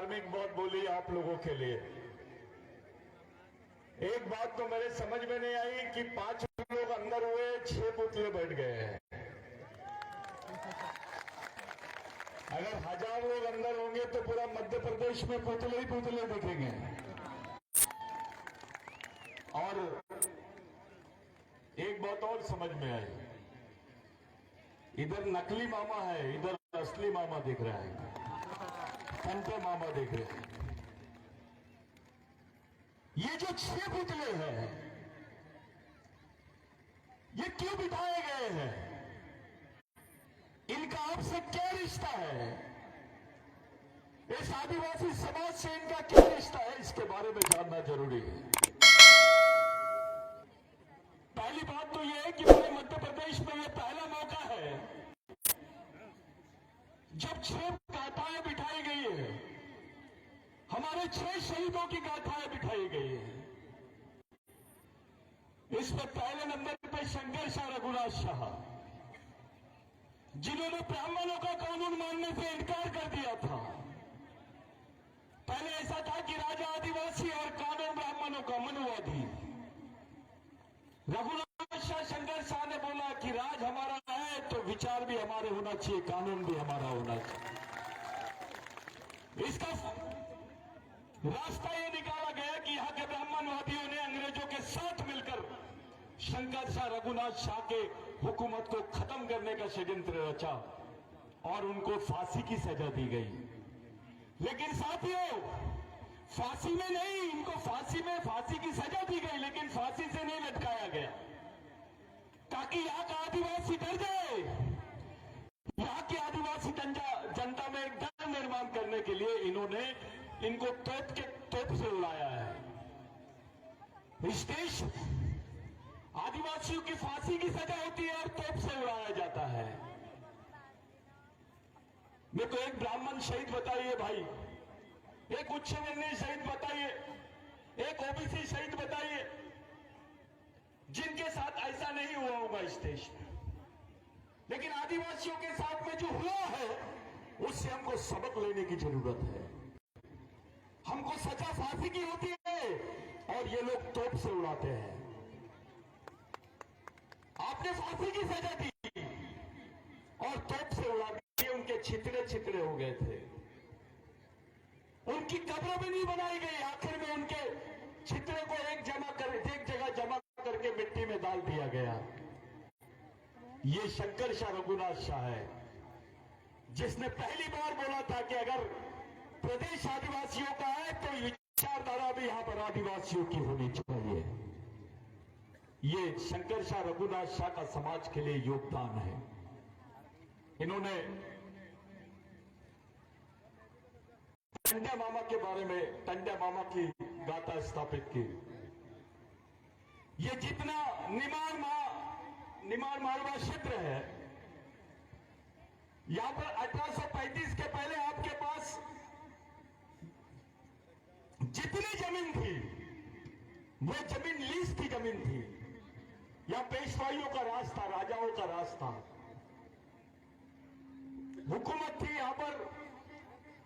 मार्मिक बहुत बोली आप लोगों के लिए। एक बात तो मेरे समझ में नहीं आई कि 5 लोग अंदर हुए, 6 पुतले बैठ गए हैं। अगर 1000 लोग अंदर होंगे तो पूरा मध्य प्रदेश में पुतले ही पुतले दिखेंगे। और एक बात और समझ में आई, इधर नकली मामा है, इधर असली मामा दिख रहा है, कंटे मामा दिख रहे हैं। ये जो 6 पुतले हैं, ये क्यों बिठाए गए हैं? इनका आपसे क्या रिश्ता है? इस आदिवासी समाज से इनका क्या रिश्ता है, इसके बारे में जानना जरूरी है। पहली बात तो यह है कि पूरे मध्य प्रदेश में यह पहला मौका है जब 6 गाथाएं बिठाई गई है, हमारे 6 शहीदों की गाथाएं बिठाई गई है। इसमें पहले नंबर पर शंकर शाह रघुनाथ शाह, जिन्होंने ब्राह्मणों का कानून मानने से इनकार कर दिया था। पहले ऐसा था कि राजा आदिवासी और कानून ब्राह्मणों का, मनुवादी। रघुनाथ शाह, शंकर शाह ने बोला कि राज हमारा है तो विचार भी हमारे होना चाहिए, कानून भी हमारा होना चाहिए। इसका रास्ता ये निकाला गया कि यहां के ब्राह्मणवादियों ने अंग्रेजों के साथ मिलकर शंकर शाह, रघुनाथ शाह के हुकूमत को खत्म करने का षड्यंत्र रचा और उनको फांसी की सजा दी गई। लेकिन साथियों, फांसी में नहीं, इनको फांसी की सजा दी गई, लेकिन फांसी से नहीं लटकाया गया, ताकि यहां का आदिवासी डर जाए। यहां की आदिवासी जनता में एक डर निर्माण करने के लिए इन्होंने इनको तोप से उड़ाया है। इस देश आदिवासियों की फांसी की सजा होती है और तोप से उड़ाया जाता है। मेरे को एक ब्राह्मण शहीद बताइए भाई, एक उच्च न्यायालय शहीद बताइए, एक ओबीसी शहीद बताइए, जिनके साथ ऐसा नहीं हुआ होगा इस देश में। लेकिन आदिवासियों के साथ में जो हुआ है, उससे हमको सबक लेने की जरूरत है। हमको सजा फांसी की होती है और ये लोग तोप से उड़ाते हैं। आपने फांसी की सजा दी और तोप से उड़ा दिए, उनके छितरे छितरे हो गए थे। उनकी कब्र भी नहीं बनाई गई। आखिर में उनके छितरे को एक जगह जमा करके मिट्टी में डाल दिया गया। ये शंकर शाह रघुनाथ शाह है, जिसने पहली बार बोला था कि अगर प्रदेश आदिवासियों का है तो विचारधारा भी यहां पर आदिवासियों की होनी चाहिए। ये शंकर शाह रघुनाथ शाह का समाज के लिए योगदान है। इन्होंने टंडा मामा के बारे में, टंडा मामा की गाथा स्थापित की। ये जितना निमाड़ मालवा क्षेत्र है, यहां पर 1835 के पहले आपके पास जितनी जमीन थी वो जमीन लीज की जमीन थी। यहां पेशवाइयों का राज था, राजाओं का राज था, हुकूमत थी। यहां पर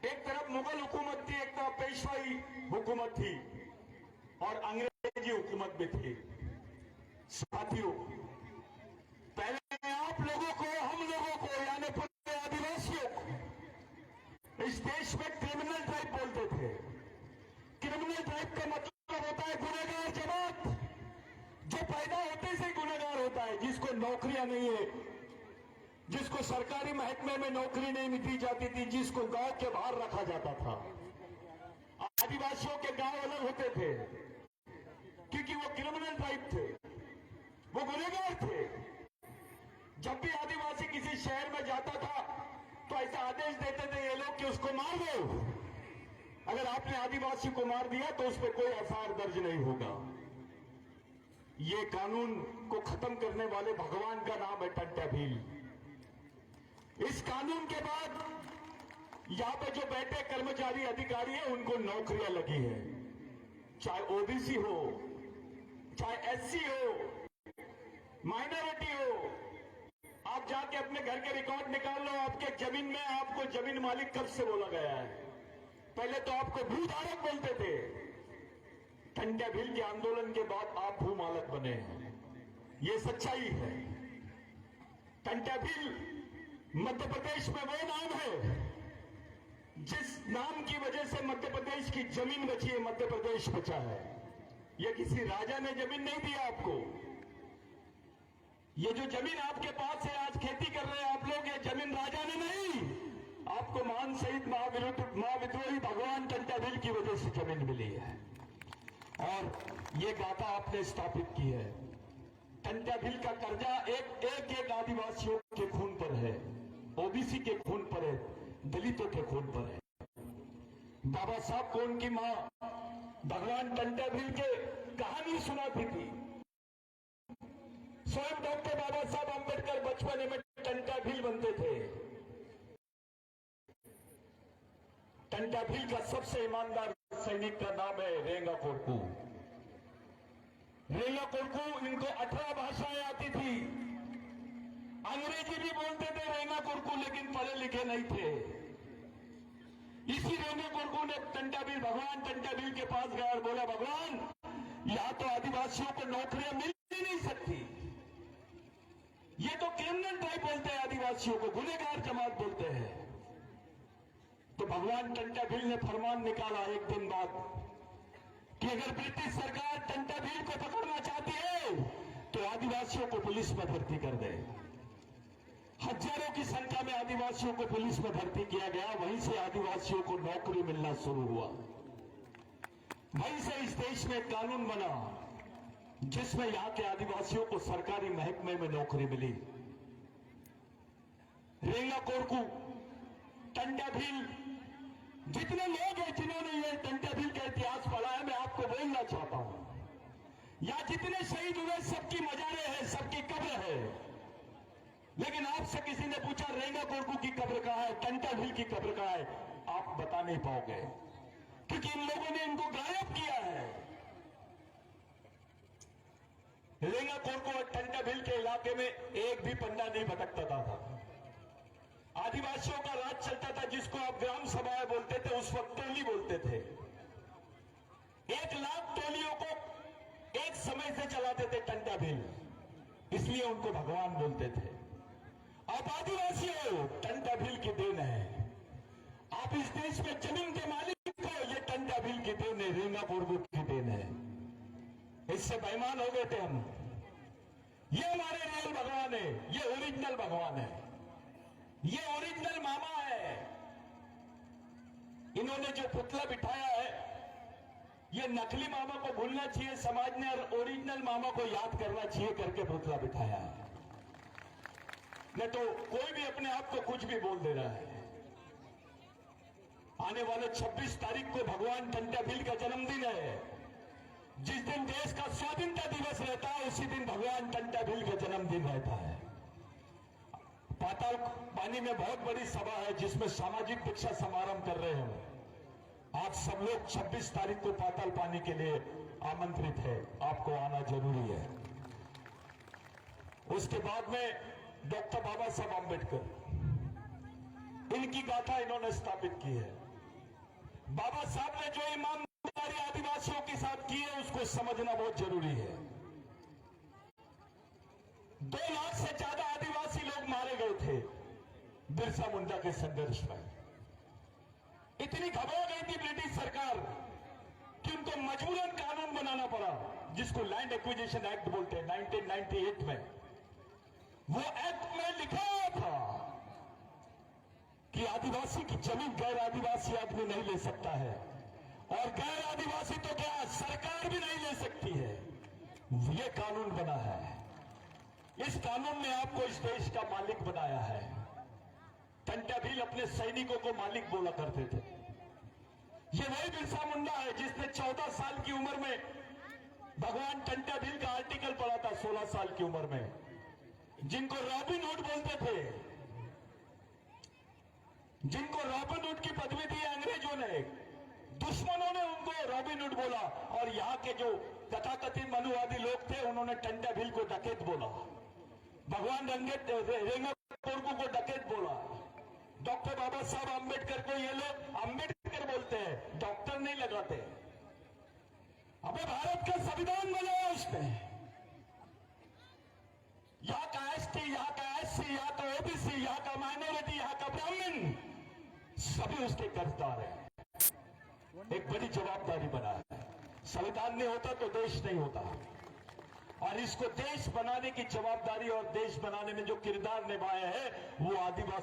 एक तरफ मुगल हुकूमत थी, एक तरफ पेशवाई हुकूमत थी और अंग्रेजी हुकूमत भी थी। साथियों, पहले आप लोगों को, हम लोगों को, यानी पूरे आदिवासियों को इस देश में क्रिमिनल ट्राइब बोलते थे। क्रिमिनल ट्राइब का मतलब होता है गुनहगार जमात, जो पैदा होते से गुनहगार होता है, जिसको नौकरियां नहीं है, जिसको सरकारी महकमे में नौकरी नहीं दी जाती थी, जिसको गांव के बाहर रखा जाता था। आदिवासियों के गांव अलग होते थे क्योंकि वो क्रिमिनल ट्राइब थे, वो गुनहगार थे। जब भी आदिवासी किसी शहर में जाता था तो ऐसा आदेश देते थे ये लोग कि उसको मार दो। अगर आपने आदिवासी को मार दिया तो उस पर कोई एफआईआर दर्ज नहीं होगा। ये कानून को खत्म करने वाले भगवान का नाम है टंटा भील। इस कानून के बाद यहां पे जो बैठे कर्मचारी अधिकारी हैं, उनको नौकरियां लगी है, चाहे ओबीसी हो, चाहे एससी हो, माइनॉरिटी हो। आप जाके अपने घर के रिकॉर्ड निकाल लो, आपके जमीन में आपको जमीन मालिक कब से बोला गया है? पहले तो आपको भूधारक बोलते थे। टंट्या भील के आंदोलन के बाद आप भूमालक बने हैं, ये सच्चाई है। टंट्या भील मध्य प्रदेश में वो नाम है जिस नाम की वजह से मध्य प्रदेश की जमीन बची है, मध्य प्रदेश बचा है। ये किसी राजा ने जमीन नहीं दिया आपको। ये जो जमीन आपके पास है, आज खेती कर रहे हैं आप लोग, ये जमीन राजा ने नहीं, आपको महान शहीद महाविद्रोही भगवान टंट्या भील की वजह से जमीन मिली है। और ये गाथा आपने स्थापित की है। टंट्या भील का कर्जा एक आदिवासियों के खून पर है, ओबीसी के खून पर है, दलितों के खून पर है। बाबा साहब को उनकी मां भगवान टंट्या भील के कहानी सुनाती थी। स्वयं डॉक्टर बाबा साहब अंबेडकर बचपन में टंट्या भील बनते थे। टंट्या भील का सबसे ईमानदार सैनिक का नाम है रेंगा कोरकू। रेंगा कोरकू, इनको 18 भाषाएं आती थी, अंग्रेजी भी बोलते थे रेंगा कोरकू, लेकिन पढ़े लिखे नहीं थे। इसी रेंगा कोरकू ने भगवान टंट्या भील के पास गया और बोला, भगवान यहां तो आदिवासियों को नौकरियां मिल ही नहीं सकती, ये तो क्रिमिनल ट्राइब बोलते हैं, आदिवासियों को गुनहगार जमात बोलते हैं। तो भगवान टंट्या भील ने फरमान निकाला एक दिन बाद कि अगर ब्रिटिश सरकार टंट्या भील को पकड़ना चाहती है तो आदिवासियों को पुलिस में भर्ती कर दे। हजारों की संख्या में आदिवासियों को पुलिस में भर्ती किया गया। वहीं से आदिवासियों को नौकरी मिलना शुरू हुआ। वहीं से इस देश में कानून बना जिसमें यहां के आदिवासियों को सरकारी महकमे में नौकरी मिली। रेंगा कोरकू, टंट्या भील, जितने लोग हैं जिन्होंने ये टंट्या भील का इतिहास पढ़ा है, मैं आपको बोलना चाहता हूं, या जितने शहीद हुए सबकी मजारें हैं, सबकी कब्र है, लेकिन आपसे किसी ने पूछा रेंगा कोरकू की कब्र कहां है, टंट्या भील की कब्र कहां है, आप बता नहीं पाओगे, क्योंकि इन लोगों ने इनको गायब किया है। रेंगा कोरकू और टंट्या भील के इलाके में एक भी पंडा नहीं भटकता था। आदिवासियों का राज चलता था, जिसको आप ग्राम सभाएं बोलते थे, उस वक्त टोली बोलते थे। 1 लाख टोलियों को एक समय से चलाते थे टंट्या भील, इसलिए उनको भगवान बोलते थे। आप आदिवासी हो, टंट्या भील की देन है। आप इस देश में जमीन के मालिक हो, ये टंट्या भील की देन है, रेंगा कोरकू की देन है। इससे बेईमान हो गए थे हम। ये हमारे रियल भगवान है, ये ओरिजिनल भगवान है, ये ओरिजिनल मामा है। इन्होंने जो पुतला बिठाया है, ये नकली मामा को भूलना चाहिए समाज ने, और ओरिजिनल मामा को याद करना चाहिए करके पुतला बिठाया है। नहीं तो कोई भी अपने आप को कुछ भी बोल दे रहा है। आने वाले 26 तारीख को भगवान टंट्या भील का जन्मदिन है। जिस दिन देश का स्वाधीनता दिवस रहता है, उसी दिन भगवान टंट्या भील का जन्मदिन रहता है। पाताल पानी में बहुत बड़ी सभा है जिसमें सामाजिक दीक्षा समारंभ कर रहे हैं। आप सब लोग 26 तारीख को पाताल पानी के लिए आमंत्रित है, आपको आना जरूरी है। उसके बाद में डॉक्टर बाबा साहब अंबेडकर, इनकी गाथा इन्होंने स्थापित की है। बाबा साहब ने जो ईमानदारी आदिवासियों के साथ की है, उसको समझना बहुत जरूरी है। 2 लाख से ज्यादा आदिवासी लोग मारे गए थे बिरसा मुंडा के संघर्ष में। इतनी घबरा गई थी ब्रिटिश सरकार कि उनको मजबूरन कानून बनाना पड़ा, जिसको लैंड एक्विजिशन एक्ट बोलते हैं। 1998 में वो एक्ट में लिखा था कि आदिवासी की जमीन गैर आदिवासी आदमी नहीं ले सकता है, और गैर आदिवासी तो क्या सरकार भी नहीं ले सकती है। ये कानून बना है। इस कानून ने आपको इस देश का मालिक बनाया है। टंट्या भील अपने सैनिकों को मालिक बोला करते थे। ये वही बिरसा मुंडा है जिसने 14 साल की उम्र में भगवान टंट्या भील का आर्टिकल पढ़ा था, 16 साल की उम्र में, जिनको रॉबिन हुड बोलते थे, जिनको रॉबिन हुड की पदवी दी अंग्रेजों ने। दुश्मनों ने उनको रॉबिन हुड बोला, और यहां के जो तथाकथित मनुवादी लोग थे, उन्होंने टंट्या भील को डकैत बोला। भगवान रेंगा कोरकू को डकैत बोला। डॉक्टर बाबा साहब अंबेडकर को ये लोग अंबेडकर बोलते हैं, लगाते हैं। अबे भारत का संविधान बनाया उसने, यहाँ का एसटी, यहाँ का एससी, यहाँ का ओबीसी, यहाँ का माइनॉरिटी, यहाँ का ब्राह्मण, सभी उसके कर्जदार हैं। एक बड़ी जवाबदारी बना है। संविधान नहीं होता तो देश नहीं होता, और इसको देश बनाने की जवाबदारी और देश बनाने में जो किरदार निभाया है वो आदिवासी